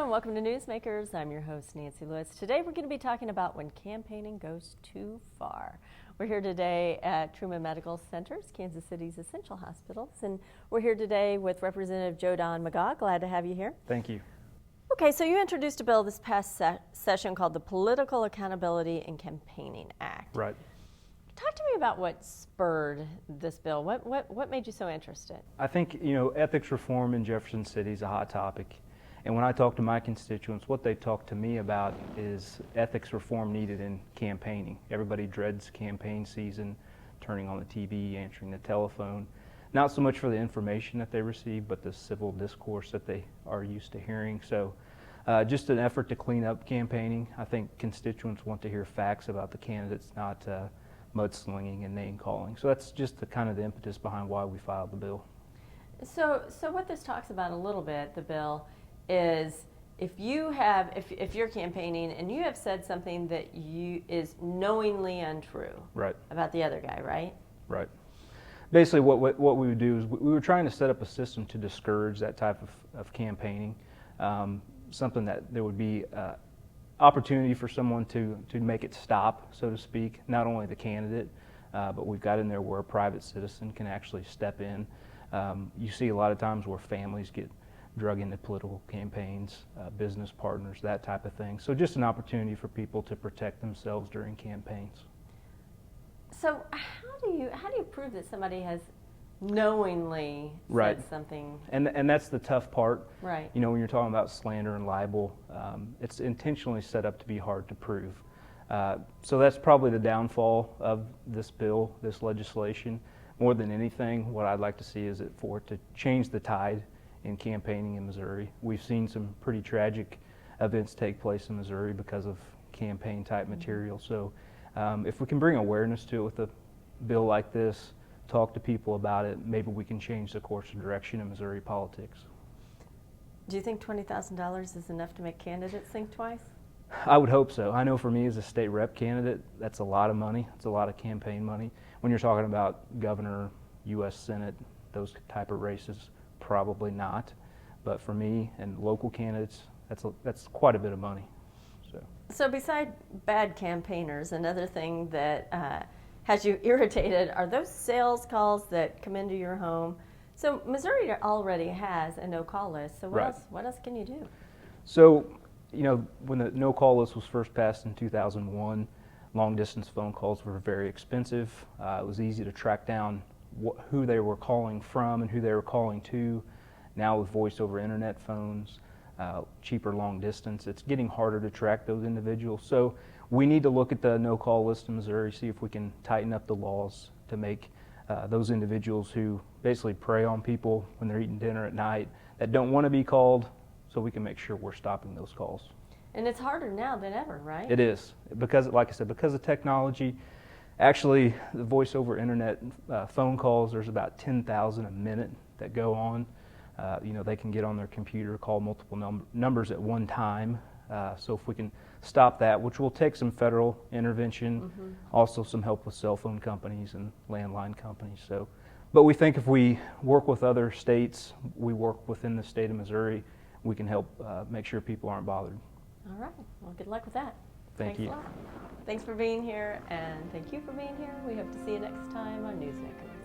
and welcome to Newsmakers. I'm your host, Nancy Lewis. Today we're going to be talking about when campaigning goes too far. We're here today at Truman Medical Center's Kansas City's Essential Hospitals, and we're here today with Representative Jodan McGaugh. Glad to have you here. Thank you. Okay, so you introduced a bill this past session called the Political Accountability and Campaigning Act. Right. Talk to me about what spurred this bill. What made you so interested? I think, ethics reform in Jefferson City is a hot topic. And when I talk to my constituents, what they talk to me about is ethics reform needed in campaigning. Everybody dreads campaign season, turning on the TV, answering the telephone. Not so much for the information that they receive, but the civil discourse that they are used to hearing. So just an effort to clean up campaigning. I think constituents want to hear facts about the candidates, not mudslinging and name calling. So that's just the kind of the impetus behind why we filed the bill. So what this talks about a little bit, the bill, is if you're campaigning and you have said something that is knowingly untrue, right, about the other guy, right? Right. Basically, what we would do is we were trying to set up a system to discourage that type of campaigning, something that there would be opportunity for someone to make it stop, so to speak, not only the candidate, but we've got in there where a private citizen can actually step in. You see a lot of times where families get drug into political campaigns, business partners, that type of thing. So just an opportunity for people to protect themselves during campaigns. So how do you prove that somebody has knowingly said something? And that's the tough part. Right. When you're talking about slander and libel, it's intentionally set up to be hard to prove. So that's probably the downfall of this bill, this legislation. More than anything, what I'd like to see is for it to change the tide in campaigning in Missouri. We've seen some pretty tragic events take place in Missouri because of campaign type material. So if we can bring awareness to it with a bill like this, talk to people about it, maybe we can change the course of direction in Missouri politics. Do you think $20,000 is enough to make candidates think twice? I would hope so. I know for me as a state rep candidate, that's a lot of money. It's a lot of campaign money. When you're talking about governor, U.S. Senate, those type of races, probably not. But for me and local candidates, that's quite a bit of money. So beside bad campaigners, another thing that has you irritated are those sales calls that come into your home. So Missouri already has a no-call list. So what else can you do? So, when the no-call list was first passed in 2001, long-distance phone calls were very expensive. It was easy to track down who they were calling from and who they were calling to. Now with voice over internet phones, cheaper long distance, it's getting harder to track those individuals. So we need to look at the no-call list in Missouri, see if we can tighten up the laws to make those individuals who basically prey on people when they're eating dinner at night that don't want to be called, so we can make sure we're stopping those calls. And it's harder now than ever, right? It is, because, like I said, because of technology. Actually, the voice over internet phone calls, there's about 10,000 a minute that go on. They can get on their computer, call multiple numbers at one time. So if we can stop that, which will take some federal intervention, also some help with cell phone companies and landline companies. But we think if we work with other states, we work within the state of Missouri, we can help make sure people aren't bothered. All right. Well, good luck with that. Thanks a lot. Thanks for being here, and thank you for being here. We hope to see you next time on Newsmakers.